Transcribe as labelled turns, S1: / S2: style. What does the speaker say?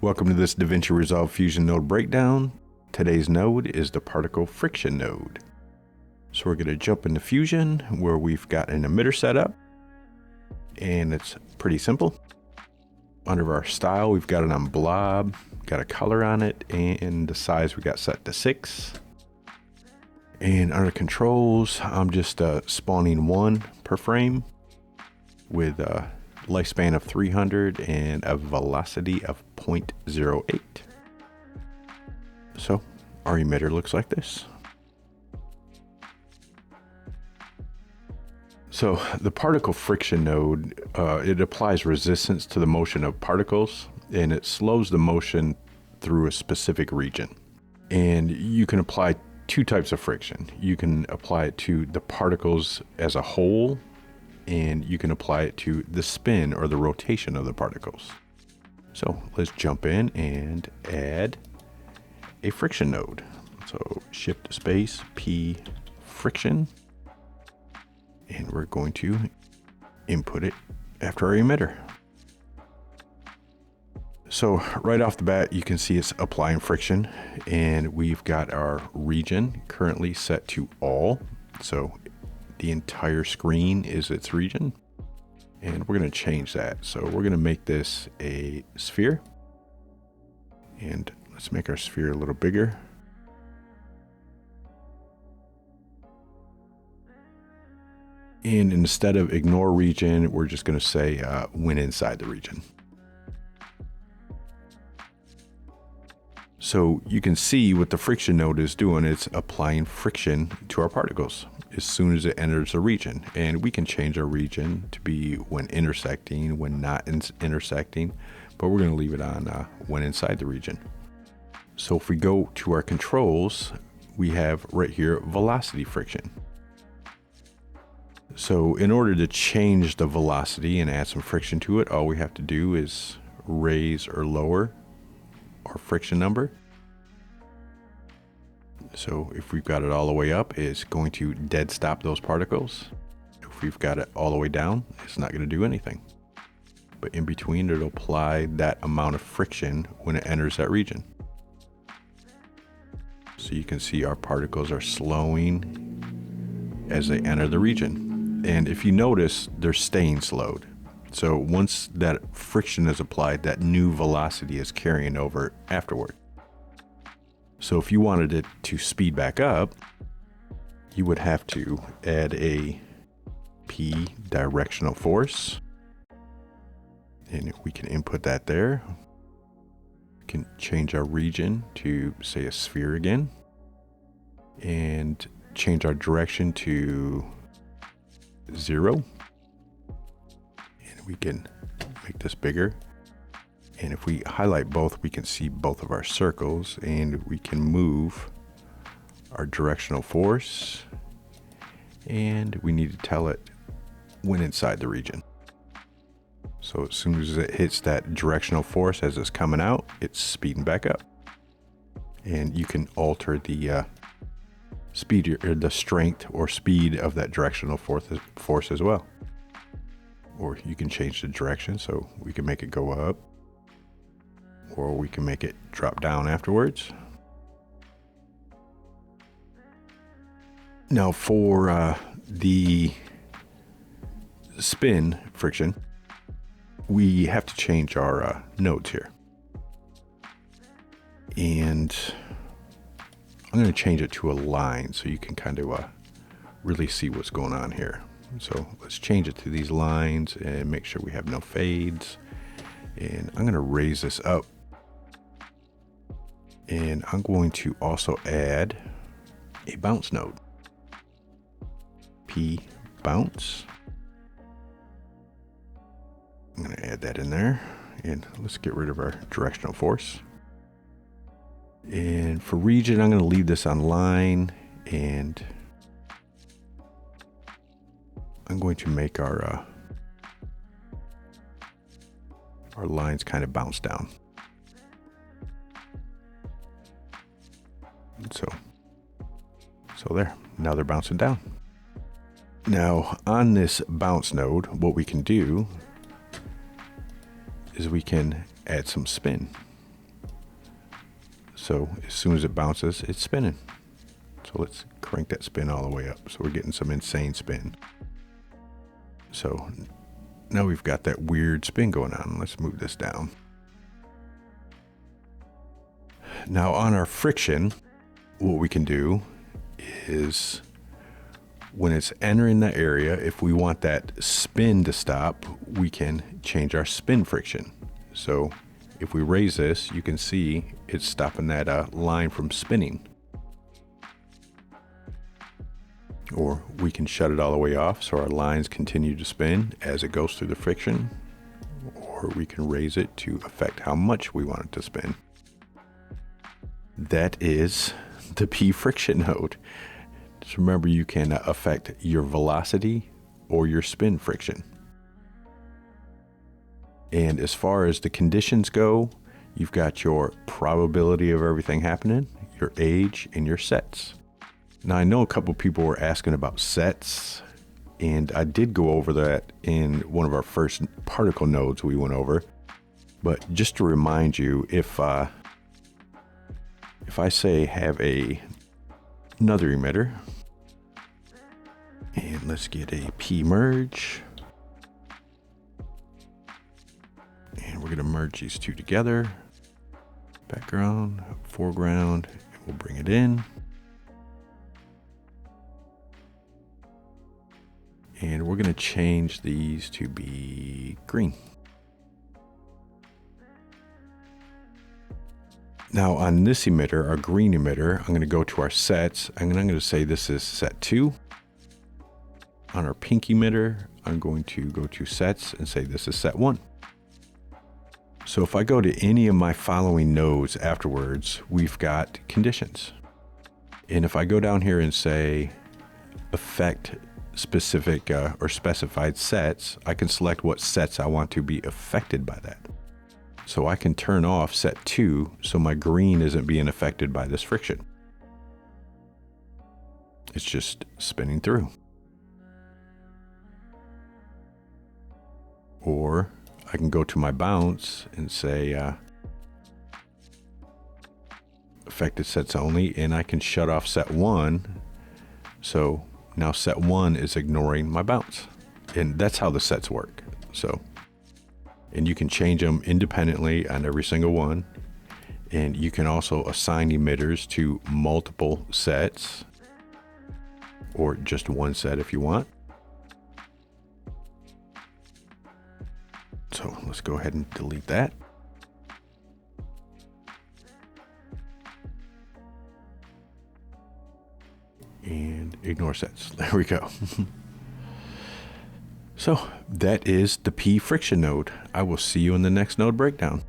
S1: Welcome to this DaVinci Resolve Fusion node breakdown. Today's node is the particle friction node. So we're going to jump into Fusion where we've got an emitter set up, and it's pretty simple. Under our style, we've got it on blob, got a color on it, and the size we got set to 6. And under controls, I'm just spawning 1 per frame with a lifespan of 300 and a velocity of 0.08. So our emitter looks like this. So the particle friction node, it applies resistance to the motion of particles, and it slows the motion through a specific region. And you can apply 2 types of friction. You can apply it to the particles as a whole, and you can apply it to the spin or the rotation of the particles. So let's jump in and add a friction node. So shift space pFriction, and we're going to input it after our emitter. So right off the bat, you can see it's applying friction, and we've got our region currently set to all. So the entire screen is its region, and we're going to change that. So we're going to make this a sphere, and let's make our sphere a little bigger. And instead of ignore region, we're just going to say when inside the region. So you can see what the friction node is doing. It's applying friction to our particles as soon as it enters the region. And we can change our region to be when intersecting, when not intersecting, but we're going to leave it on when inside the region. So if we go to our controls, we have right here velocity friction. So in order to change the velocity and add some friction to it, all we have to do is raise or lower our friction number. So if we've got it all the way up, it's going to dead stop those particles. If we've got it all the way down, it's not going to do anything. But in between, it'll apply that amount of friction when it enters that region. So you can see our particles are slowing as they enter the region. And if you notice, they're staying slowed. So once that friction is applied, that new velocity is carrying over afterward. So if you wanted it to speed back up, you would have to add a P directional force. And we can input that there. We can change our region to, say, a sphere again. And change our direction to 0. We can make this bigger, and if we highlight both, we can see both of our circles, and we can move our directional force, and we need to tell it when inside the region. So as soon as it hits that directional force as it's coming out, it's speeding back up. And you can alter the speed or the strength or speed of that directional force as well. Or you can change the direction, so we can make it go up, or we can make it drop down afterwards. Now for the spin friction, we have to change our nodes here. And I'm going to change it to a line so you can kind of really see what's going on here. So let's change it to these lines and make sure we have no fades. And I'm going to raise this up. And I'm going to also add a bounce node. P bounce. I'm going to add that in there. And let's get rid of our directional force. And for region, I'm going to leave this on line, and I'm going to make our lines kind of bounce down. So there, now they're bouncing down. Now on this bounce node, what we can do is we can add some spin. So as soon as it bounces, it's spinning. So let's crank that spin all the way up. So we're getting some insane spin. So now we've got that weird spin going on. Let's move this down. Now on our friction, what we can do is when it's entering the area, if we want that spin to stop, we can change our spin friction. So if we raise this, you can see it's stopping that line from spinning. Or we can shut it all the way off so our lines continue to spin as it goes through the friction. Or we can raise it to affect how much we want it to spin. That is the pFriction node. Just remember, you can affect your velocity or your spin friction. And as far as the conditions go, you've got your probability of everything happening, your age, and your sets. Now, I know a couple people were asking about sets, and I did go over that in one of our first particle nodes we went over. But just to remind you, if I say have another emitter, and let's get a P merge. And we're gonna merge these two together. Background, foreground, and we'll bring it in. And we're gonna change these to be green. Now on this emitter, our green emitter, I'm gonna go to our sets, and I'm gonna say this is set 2. On our pink emitter, I'm going to go to sets and say this is set 1. So if I go to any of my following nodes afterwards, we've got conditions. And if I go down here and say affect specific or specified sets, I can select what sets I want to be affected by that. So I can turn off set 2 so my green isn't being affected by this friction. It's just spinning through. Or I can go to my bounce and say affected sets only, and I can shut off set 1. So now set 1 is ignoring my bounce. And that's how the sets work. So, and you can change them independently on every single one. And you can also assign emitters to multiple sets or just one set if you want. So let's go ahead and delete that. And ignore sets. There we go. So that is the pFriction node. I will see you in the next node breakdown.